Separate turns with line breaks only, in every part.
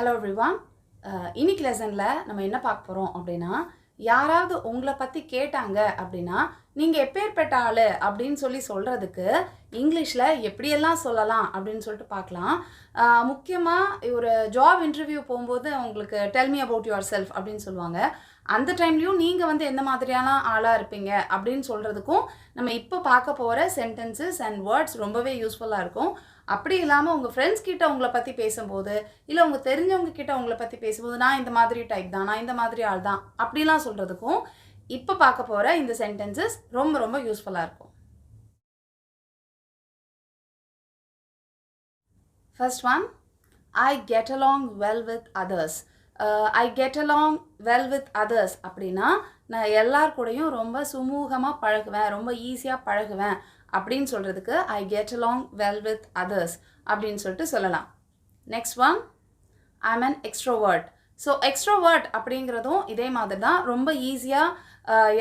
Hello everyone. இன்னைக்கு லெசனில் நம்ம என்ன பார்க்க போகிறோம் அப்படின்னா, யாராவது உங்களை பற்றி கேட்டாங்க அப்படின்னா நீங்கள் எப்பேற்பட்ட ஆள் அப்படின்னு சொல்கிறதுக்கு இங்கிலீஷில் எப்படியெல்லாம் சொல்லலாம் அப்படின்னு சொல்லிட்டு பார்க்கலாம். முக்கியமாக ஒரு ஜாப் இன்டர்வியூ போகும்போது உங்களுக்கு tell me about your self அப்படின்னு சொல்லுவாங்க. அந்த டைம்லையும் நீங்கள் வந்து எந்த மாதிரியான ஆளாக இருப்பீங்க அப்படின்னு சொல்கிறதுக்கும் நம்ம இப்போ பார்க்க போகிற சென்டென்சஸ் அண்ட் வேர்ட்ஸ் ரொம்பவே யூஸ்ஃபுல்லாக இருக்கும். அப்படி இல்லாமல் உங்கள் ஃப்ரெண்ட்ஸ் கிட்ட உங்களை பற்றி பேசும்போது, இல்லை உங்கள் தெரிஞ்சவங்க கிட்ட உங்களை பற்றி பேசும்போது, நான் இந்த மாதிரி டைப் தான், நான் இந்த மாதிரி ஆள் தான் அப்படிலாம் சொல்கிறதுக்கும் இப்போ பார்க்க போகிற இந்த சென்டென்சஸ் ரொம்ப ரொம்ப யூஸ்ஃபுல்லாக இருக்கும். First one, I get along well with others. I get along well with others அப்படின்னா நான் எல்லார் கூடயும் ரொம்ப சுமூகமாக பழகுவேன், ரொம்ப ஈஸியாக பழகுவேன் அப்படின்னு சொல்கிறதுக்கு ஐ get along well with others அப்படின்னு சொல்லிட்டு சொல்லலாம். Next one, I am an extrovert. So extrovert அப்படிங்கிறதும் இதே மாதிரி தான். ரொம்ப ஈஸியாக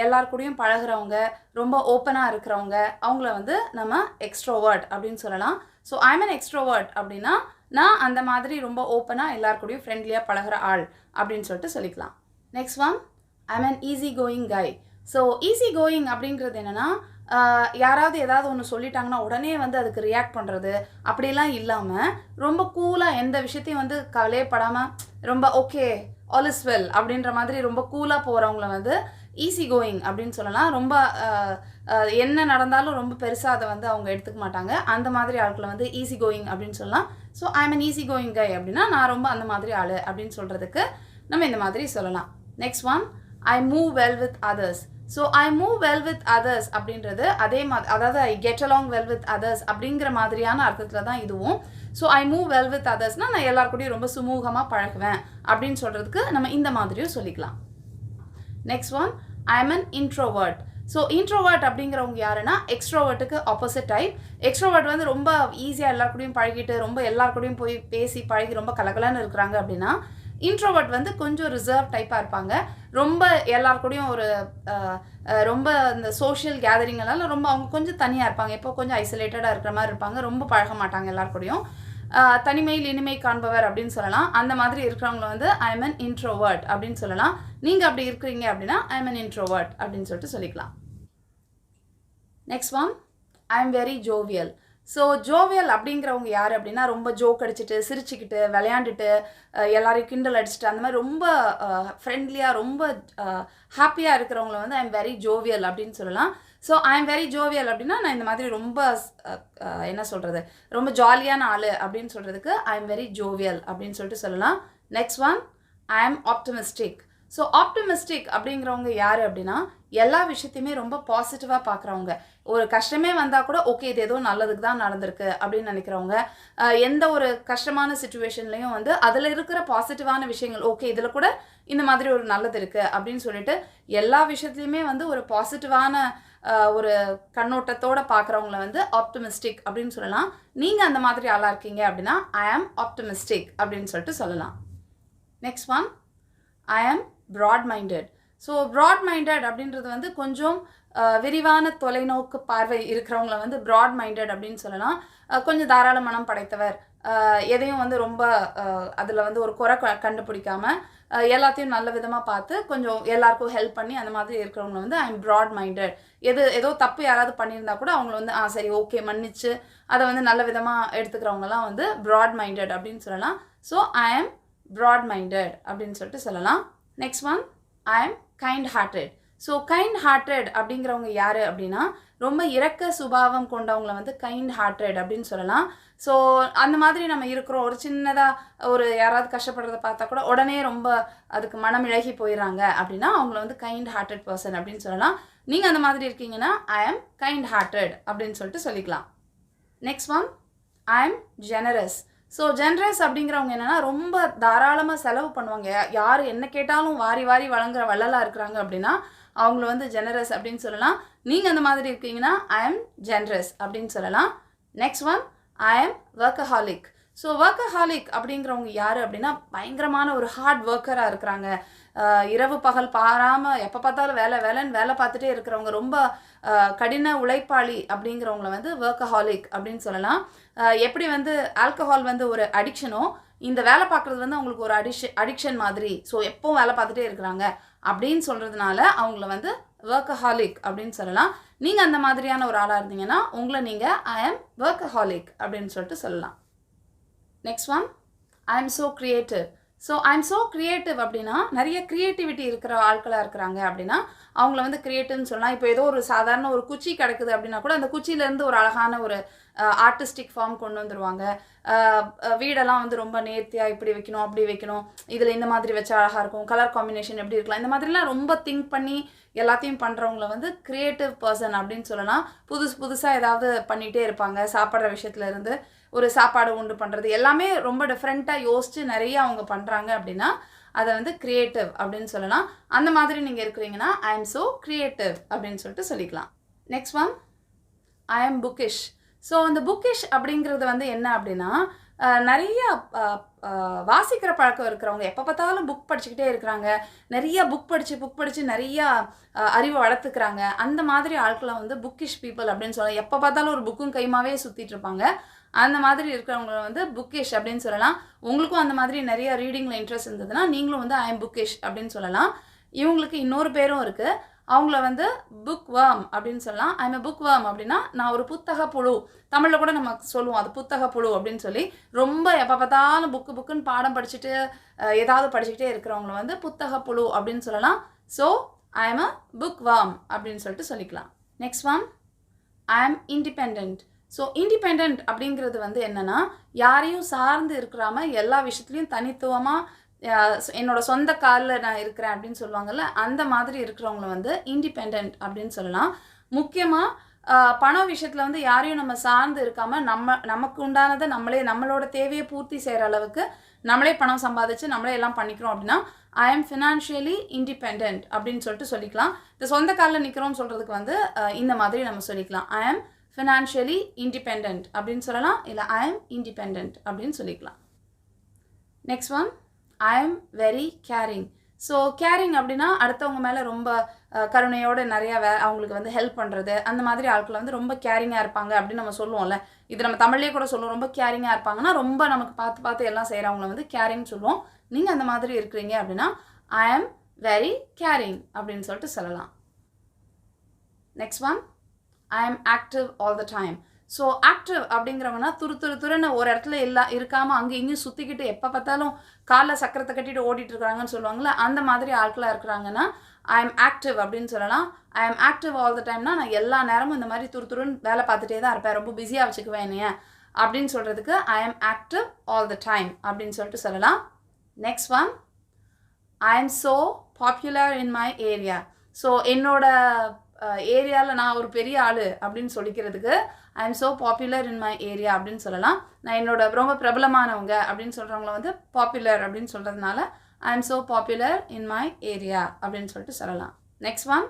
எல்லார் கூடயும் பழகிறவங்க, ரொம்ப ஓப்பனாக இருக்கிறவங்க, அவங்கள வந்து நம்ம எக்ஸ்ட்ரோவர்ட் அப்படின்னு சொல்லலாம். So I am an extrovert அப்படின்னா நான் அந்த மாதிரி ரொம்ப ஓப்பனாக எல்லார் கூடயும் ஃப்ரெண்ட்லியாக பழகிற ஆள் அப்படின்னு சொல்லிட்டு சொல்லிக்கலாம். Next one, I am an easy going guy. So easy going அப்படிங்கிறது என்னென்னா, யாராவது ஏதாவது ஒன்று சொல்லிட்டாங்கன்னா உடனே வந்து அதுக்கு ரியாக்ட் பண்ணுறது அப்படிலாம் இல்லாமல் ரொம்ப கூலாக எந்த விஷயத்தையும் வந்து கவலையப்படாமல் ரொம்ப ஓகே ஆல் இஸ் வெல் அப்படின்ற மாதிரி ரொம்ப கூலாக போகிறவங்கள வந்து ஈஸி கோயிங் அப்படின்னு சொல்லலாம். ரொம்ப என்ன நடந்தாலும் ரொம்ப பெருசாக அதை வந்து அவங்க எடுத்துக்க மாட்டாங்க. அந்த மாதிரி ஆட்களை வந்து ஈஸி கோயிங் அப்படின்னு சொல்லலாம். So I am an easy going guy அப்படின்னா நான் ரொம்ப அந்த மாதிரி ஆள் அப்படின்னு சொல்கிறதுக்கு நம்ம இந்த மாதிரி சொல்லலாம். Next one, I move well with others. So I move well with others அப்படின்றது அதே மாதிரி, அதாவது I get along well with others அப்படிங்கிற மாதிரியான அர்த்தத்தில் தான் இதுவும். So I move well with அதர்ஸ்னால் நான் எல்லாருக்கூடையும் ரொம்ப சுமூகமாக பழகுவேன் அப்படின்னு சொல்கிறதுக்கு நம்ம இந்த மாதிரியும் சொல்லிக்கலாம். Next one, I am an introvert. So introvert அப்படிங்கிறவங்க யாருன்னா எக்ஸ்ட்ரோவர்ட்டுக்கு ஆப்போசிட் டைப். எக்ஸ்ட்ரோவர்ட் வந்து ரொம்ப ஈஸியாக எல்லாருக்கூடையும் பழகிட்டு ரொம்ப எல்லாருக்கூடையும் போய் பேசி பழகி ரொம்ப கலகலன்னு இருக்கிறாங்க அப்படின்னா, இன்ட்ரோவர்ட் வந்து கொஞ்சம் ரிசர்வ் டைப்பாக இருப்பாங்க. ரொம்ப எல்லாருக்கூடையும் ஒரு ரொம்ப இந்த சோஷியல் கேதரிங்கெல்லாம் ரொம்ப அவங்க கொஞ்சம் தனியாக இருப்பாங்க. எப்போ கொஞ்சம் ஐசோலேட்டடாக இருக்கிற மாதிரி இருப்பாங்க. ரொம்ப பழக மாட்டாங்க எல்லாருக்கூடையும். தனிமையில் இனிமை காண்பவர் அப்படின்னு சொல்லலாம். அந்த மாதிரி இருக்கிறவங்கள வந்து ஐ எம் அன் இன்ட்ரோவர்ட் அப்படின்னு சொல்லலாம். நீங்கள் அப்படி இருக்கிறீங்க அப்படின்னா ஐ எம் அன் இன்ட்ரோவர்ட் அப்படின்னு சொல்லிட்டு சொல்லிக்கலாம். Next one, I am very jovial. So jovial அப்படிங்கிறவங்க யார் அப்படின்னா ரொம்ப ஜோக் அடிச்சுட்டு சிரிச்சுக்கிட்டு விளையாண்டுட்டு எல்லாரையும் கிண்டல் அடிச்சுட்டு அந்த மாதிரி ரொம்ப ஃப்ரெண்ட்லியாக ரொம்ப ஹாப்பியாக இருக்கிறவங்கள வந்து ஐ எம் வெரி ஜோவியல் அப்படின்னு சொல்லலாம். So I am very jovial அப்படின்னா நான் இந்த மாதிரி ரொம்ப என்ன சொல்கிறது, ரொம்ப ஜாலியான ஆள் அப்படின்னு சொல்கிறதுக்கு ஐ எம் வெரி ஜோவியல் அப்படின்னு சொல்லிட்டு சொல்லலாம். Next one, I M optimistic. So optimistic அப்படிங்கிறவங்க யார் அப்படின்னா எல்லா விஷயத்தையுமே ரொம்ப பாசிட்டிவாக பார்க்குறவங்க. ஒரு கஷ்டமே வந்தால் கூட ஓகே இது ஏதோ நல்லதுக்கு தான் நடந்திருக்கு அப்படின்னு நினைக்கிறவங்க. எந்த ஒரு கஷ்டமான சுச்சுவேஷன்லையும் வந்து அதில் இருக்கிற பாசிட்டிவான விஷயங்கள், ஓகே இதில் கூட இந்த மாதிரி ஒரு நல்லது இருக்குது அப்படின்னு சொல்லிட்டு எல்லா விஷயத்துலையுமே வந்து ஒரு பாசிட்டிவான ஒரு கண்ணோட்டத்தோடு பார்க்குறவங்கள வந்து ஆப்டிமிஸ்டிக் அப்படின்னு சொல்லலாம். நீங்கள் அந்த மாதிரி ஆளாக இருக்கீங்க அப்படின்னா ஐ ஆம் ஆப்டிமிஸ்டிக் அப்படின்னு சொல்லிட்டு சொல்லலாம். Next one, I am broad minded. So broad minded அப்படின்றது வந்து கொஞ்சம் விரிவான தொலைநோக்கு பார்வை இருக்கிறவங்கள வந்து ப்ராட் மைண்டட் அப்படின்னு சொல்லலாம். கொஞ்சம் தாராள மனம் படைத்தவர், எதையும் வந்து ரொம்ப அதில் வந்து ஒரு குறை கண்டுபிடிக்காமல் எல்லாத்தையும் நல்ல விதமாக பார்த்து கொஞ்சம் எல்லாருக்கும் ஹெல்ப் பண்ணி அந்த மாதிரி இருக்கிறவங்கள வந்து ஐ எம் ப்ராட் மைண்டட். ஏதோ தப்பு யாராவது பண்ணியிருந்தா கூட அவங்கள வந்து சரி ஓகே மன்னிச்சு அதை வந்து நல்ல விதமாக எடுத்துக்கிறவங்கலாம் வந்து ப்ராட் மைண்டட் அப்படின்னு சொல்லலாம். So I am broad minded அப்படின்னு சொல்லிட்டு சொல்லலாம். Next one, I am kind hearted. So kind hearted அப்படிங்கிறவங்க யார் அப்படின்னா ரொம்ப இரக்க சுபாவம் கொண்டவங்கள வந்து கைண்ட் ஹார்ட்டட் அப்படின்னு சொல்லலாம். ஸோ அந்த மாதிரி நம்ம இருக்கிறோம், ஒரு சின்னதாக ஒரு யாராவது கஷ்டப்படுறத பார்த்தா கூட உடனே ரொம்ப அதுக்கு மனம் இழகி போயிடுறாங்க அப்படின்னா அவங்கள வந்து கைண்ட் ஹார்ட்டட் பர்சன் அப்படின்னு சொல்லலாம். நீங்கள் அந்த மாதிரி இருக்கீங்கன்னா ஐ எம் கைண்ட் ஹார்ட்டட் அப்படின்னு சொல்லிட்டு சொல்லிக்கலாம். Next one, I M generous. So generous அப்படிங்கிறவங்க என்னென்னா ரொம்ப தாராளமாக செலவு பண்ணுவாங்க. யார் என்ன கேட்டாலும் வாரி வாரி வழங்குற வள்ளலாக இருக்கிறாங்க அப்படின்னா அவங்கள வந்து ஜெனரஸ் அப்படின்னு சொல்லலாம். நீங்கள் அந்த மாதிரி இருக்கீங்கன்னா ஐ எம் ஜென்ரஸ் அப்படின்னு சொல்லலாம். Next one, I M workaholic. So workaholic அப்படிங்கிறவங்க யார் அப்படின்னா பயங்கரமான ஒரு ஹார்ட் ஒர்க்கராக இருக்கிறாங்க. இரவு பகல் பாராமல் எப்போ பார்த்தாலும் வேலைன்னு வேலை பார்த்துட்டே இருக்கிறவங்க, ரொம்ப கடின உழைப்பாளி அப்படிங்கிறவங்கள வந்து ஒர்க்கஹாலிக் அப்படின்னு சொல்லலாம். எப்படி வந்து ஆல்கஹால் வந்து ஒரு அடிக்ஷனோ இந்த வேலை பார்க்குறது வந்து அவங்களுக்கு ஒரு அடிக்ஷன் மாதிரி, ஸோ எப்பவும் வேலை பார்த்துட்டே இருக்கிறாங்க அப்படின்னு சொல்கிறதுனால அவங்கள வந்து ஒர்க்கஹாலிக் அப்படின்னு சொல்லலாம். நீங்கள் அந்த மாதிரியான ஒரு ஆளாக இருந்தீங்கன்னா உங்களை நீங்கள் ஐ ஆம் ஒர்க்கஹாலிக் அப்படின்னு சொல்லிட்டு சொல்லலாம். Next one, I am so creative. So I am so creative அப்படின்னா நிறைய க்ரியேட்டிவிட்டி இருக்கிற ஆட்களாக இருக்கிறாங்க அப்படின்னா அவங்கள வந்து கிரியேட்டிவ்னு சொல்லலாம். இப்போ ஏதோ ஒரு சாதாரண ஒரு குச்சி கிடக்குது அப்படின்னா கூட அந்த குச்சியிலேருந்து ஒரு அழகான ஒரு ஆர்டிஸ்டிக் ஃபார்ம் கொண்டு வந்துடுவாங்க. வீடெல்லாம் வந்து ரொம்ப நேர்த்தியாக இப்படி வைக்கணும் அப்படி வைக்கணும், இதில் இந்த மாதிரி வச்சா அழகாக இருக்கும், கலர் காம்பினேஷன் எப்படி இருக்கலாம், இந்த மாதிரிலாம் ரொம்ப திங்க் பண்ணி எல்லாத்தையும் பண்ணுறவங்கள வந்து க்ரியேட்டிவ் பர்சன் அப்படின்னு சொல்லலாம். புதுசாக ஏதாவது பண்ணிகிட்டே இருப்பாங்க. சாப்பிட்ற விஷயத்துலேருந்து ஒரு சாப்பாடு உண்டு பண்ணுறது எல்லாமே ரொம்ப டிஃப்ரெண்ட்டாக யோசித்து நிறைய அவங்க பண்ணுறாங்க அப்படின்னா அதை வந்து க்ரியேட்டிவ் அப்படின்னு சொல்லலாம். அந்த மாதிரி நீங்கள் இருக்கிறீங்கன்னா ஐ எம் ஸோ க்ரியேட்டிவ் அப்படின்னு சொல்லிட்டு சொல்லிக்கலாம். Next one, I M bookish. So அந்த புக்கிஷ் அப்படிங்கிறது வந்து என்ன அப்படின்னா நிறைய வாசிக்கிற பழக்கம் இருக்கிறவங்க, எப்போ பார்த்தாலும் புக் படிச்சுக்கிட்டே இருக்கிறாங்க, நிறைய புக் படித்து நிறையா அறிவை வளர்த்துக்கிறாங்க. அந்த மாதிரி ஆட்களை வந்து புக்கிஷ் பீப்புள் அப்படின்னு சொல்லலாம். எப்போ பார்த்தாலும் ஒரு புக்கும் கைமாவே சுற்றிட்டு இருப்பாங்க. அந்த மாதிரி இருக்கிறவங்கள வந்து புக்கிஷ் அப்படின்னு சொல்லலாம். உங்களுக்கும் அந்த மாதிரி நிறைய ரீடிங்கில் இன்ட்ரெஸ்ட் இருந்ததுன்னா நீங்களும் வந்து ஐ எம் புக்கிஷ் அப்படின்னு சொல்லலாம். இவங்களுக்கு இன்னொரு பேரும் இருக்குது. அவங்கள வந்து புக் வேர்ம் அப்படின்னு சொல்லலாம். I am a book worm அப்படின்னா நான் ஒரு புத்தக புழு, தமிழில் கூட நம்ம சொல்லுவோம் அது புத்தக புழு அப்படின்னு சொல்லி. ரொம்ப எப்போ பார்த்தாலும் புக்குன்னு பாடம் படிச்சுட்டு ஏதாவது படிச்சுக்கிட்டே இருக்கிறவங்கள வந்து புத்தக புழு அப்படின்னு சொல்லலாம். So I am a book worm அப்படின்னு சொல்லிட்டு சொல்லிக்கலாம். Next one, I M independent. So independent அப்படிங்கிறது வந்து என்னென்னா யாரையும் சார்ந்து இருக்கிறாம எல்லா விஷயத்துலையும் தனித்துவமாக என்னோட சொந்த காலில் நான் இருக்கிறேன் அப்படின்னு சொல்லுவாங்கள்ல, அந்த மாதிரி இருக்கிறவங்கள வந்து இண்டிபெண்ட் அப்படின்னு சொல்லலாம். முக்கியமாக பண விஷயத்தில் வந்து யாரையும் நம்ம சார்ந்து இருக்காமல் நமக்கு உண்டானதை நம்மளோட தேவையை பூர்த்தி செய்கிற அளவுக்கு நம்மளே பணம் சம்பாதிச்சு நம்மளே எல்லாம் பண்ணிக்கிறோம் அப்படின்னா ஐ எம் ஃபினான்ஷியலி இண்டிபெண்ட் அப்படின்னு சொல்லிட்டு சொல்லிக்கலாம். இந்த சொந்த காலில் நிற்கிறோம்னு சொல்கிறதுக்கு வந்து இந்த மாதிரி நம்ம சொல்லிக்கலாம். ஐ எம் ஃபினான்ஷியலி இண்டிபெண்ட் அப்படின்னு சொல்லலாம், இல்லை ஐ எம் இண்டிபெண்ட் அப்படின்னு சொல்லிக்கலாம். Next one, I am very caring. So caring அப்படின்னா அடுத்தவங்க மேலே ரொம்ப கருணையோடு நிறையா அவங்களுக்கு வந்து ஹெல்ப் பண்ணுறது, அந்த மாதிரி ஆட்களை வந்து ரொம்ப கேரிங்காக இருப்பாங்க அப்படின்னு நம்ம சொல்லுவோம்ல. இது நம்ம தமிழ்லேயே கூட சொல்லுவோம். ரொம்ப கேரிங்காக இருப்பாங்கன்னா ரொம்ப நமக்கு பார்த்து எல்லாம் செய்கிறவங்கள வந்து கேரிங் சொல்லுவோம். நீங்கள் அந்த மாதிரி இருக்கிறீங்க அப்படின்னா ஐ எம் வெரி கேரிங் அப்படின்னு சொல்லிட்டு சொல்லலாம். Next one, I am active all the time. So active அப்படிங்கிறவங்கன்னா துருன்னு ஒரு இடத்துல இருக்காமல் அங்கே இங்கேயும் சுற்றிக்கிட்டு எப்போ பார்த்தாலும் காலில் சக்கரத்தை கட்டிட்டு ஓடிட்டு இருக்கிறாங்கன்னு சொல்லுவாங்கள்ல, அந்த மாதிரி ஆட்களாக இருக்கிறாங்கன்னா ஐ எம் ஆக்டிவ் அப்படின்னு சொல்லலாம். ஐ எம் ஆக்டிவ் ஆல் த டைம்னா நான் எல்லா நேரமும் இந்த மாதிரி துருன்னு வேலை பார்த்துட்டே தான் இருப்பேன், ரொம்ப பிஸியாக வச்சுக்குவேன் என்னைய அப்படின்னு சொல்கிறதுக்கு I am active all the time அப்படின்னு சொல்லிட்டு சொல்லலாம். Next one, I am so popular in my area. So என்னோட ஏரியாவில் நான் ஒரு பெரிய ஆள் அப்படின்னு சொல்லிக்கிறதுக்கு I am so popular in my area அப்படின்னு சொல்லலாம். நான் என்னோட ரொம்ப பிரபலமானவங்க அப்படின்னு சொல்கிறவங்கள வந்து பாப்புலர் அப்படின்னு சொல்கிறதுனால ஐ am so popular in my area அப்படின்னு சொல்லிட்டு சொல்லலாம். Next one,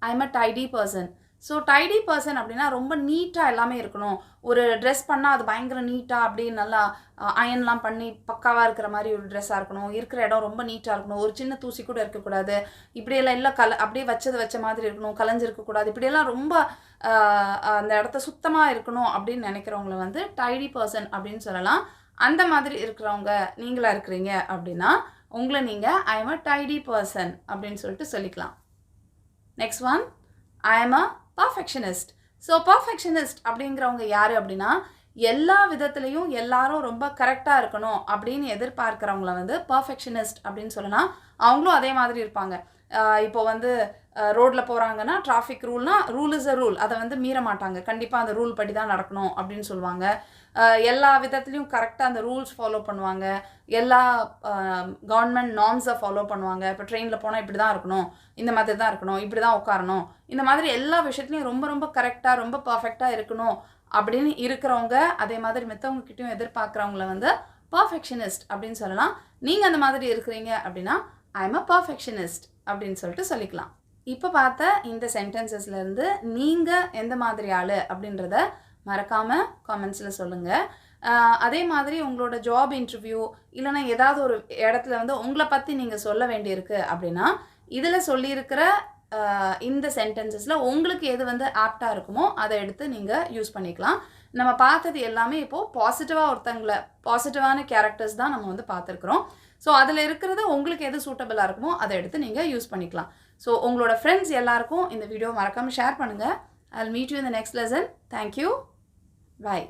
I am a tidy person. So tidy person அப்படின்னா ரொம்ப நீட்டாக எல்லாமே இருக்கணும். ஒரு ட்ரெஸ் பண்ணால் அது பயங்கர நீட்டாக அப்படியே நல்லா அயன்லாம் பண்ணி பக்காவாக இருக்கிற மாதிரி ஒரு ட்ரெஸ்ஸாக இருக்கணும். இருக்கிற இடம் ரொம்ப நீட்டாக இருக்கணும். ஒரு சின்ன தூசி கூட இருக்கக்கூடாது. இப்படியெல்லாம் இல்லை அப்படியே வச்ச மாதிரி இருக்கணும், கலைஞ்சிருக்கக்கூடாது. இப்படியெல்லாம் ரொம்ப அந்த இடத்த சுத்தமாக இருக்கணும் அப்படின்னு நினைக்கிறவங்கள வந்து டைடி பர்சன் அப்படின்னு சொல்லலாம். அந்த மாதிரி இருக்கிறவங்க நீங்களாக இருக்கிறீங்க அப்படின்னா உங்களை நீங்கள் I am a tidy person அப்படின்னு சொல்லிட்டு சொல்லிக்கலாம். Next one, I am a perfectionist. So perfectionist அப்படிங்கிறவங்க யார் அப்படின்னா எல்லா விதத்துலேயும் எல்லாரும் ரொம்ப கரெக்டாக இருக்கணும் அப்படின்னு எதிர்பார்க்குறவங்கள வந்து பர்ஃபெக்ஷனிஸ்ட் அப்படின்னு சொல்லலாம். அவங்களும் அதே மாதிரி இருப்பாங்க. இப்போ வந்து ரோட்டில் போகிறாங்கன்னா traffic rule is a rule, அதை வந்து மீற மாட்டாங்க. கண்டிப்பாக அந்த ரூல் படி தான் நடக்கணும் அப்படின்னு சொல்லுவாங்க. எல்லா விதத்துலேயும் கரெக்டாக அந்த ரூல்ஸ் ஃபாலோ பண்ணுவாங்க. எல்லா கவர்மெண்ட் நார்ம்ஸை ஃபாலோ பண்ணுவாங்க. இப்போ ட்ரெயினில் போனால் இப்படி தான் இருக்கணும், இந்த மாதிரி தான் இருக்கணும், இப்படி தான் உட்காரணும், இந்த மாதிரி எல்லா விஷயத்துலையும் ரொம்ப ரொம்ப கரெக்டாக ரொம்ப பர்ஃபெக்டாக இருக்கணும் அப்படின்னு இருக்கிறவங்க, அதே மாதிரி மற்றவங்ககிட்டையும் எதிர்பார்க்குறவங்கள வந்து பர்ஃபெக்ஷனிஸ்ட் அப்படின்னு சொல்லலாம். நீங்கள் அந்த மாதிரி இருக்கிறீங்க அப்படின்னா ஐ எம் அ பர்ஃபெக்ஷனிஸ்ட் அப்படின்னு சொல்லிட்டு சொல்லிக்கலாம். இப்போ பார்த்த இந்த சென்டென்சஸ்லேருந்து நீங்கள் எந்த மாதிரி ஆள் அப்படின்றத மறக்காமல் காமெண்ட்ஸில் சொல்லுங்கள். அதே மாதிரி உங்களோட ஜாப் இன்டர்வியூ இல்லைனா ஏதாவது ஒரு இடத்துல வந்து உங்களை பற்றி நீங்கள் சொல்ல வேண்டியிருக்கு அப்படின்னா இதில் சொல்லியிருக்கிற இந்த சென்டென்சஸில் உங்களுக்கு எது வந்து ஆப்டாக இருக்குமோ அதை எடுத்து நீங்கள் யூஸ் பண்ணிக்கலாம். நம்ம பார்த்தது எல்லாமே இப்போது பாசிட்டிவான கேரக்டர்ஸ் தான் நம்ம வந்து பார்த்துருக்குறோம். ஸோ அதில் இருக்கிறது உங்களுக்கு எது சூட்டபிளாக இருக்குமோ அதை எடுத்து நீங்கள் யூஸ் பண்ணிக்கலாம். ஸோ உங்களோட ஃப்ரெண்ட்ஸ் எல்லாருக்கும் இந்த வீடியோ மறக்காமல் ஷேர் பண்ணுங்கள். I'll meet you in the next lesson. Thank you. Bye.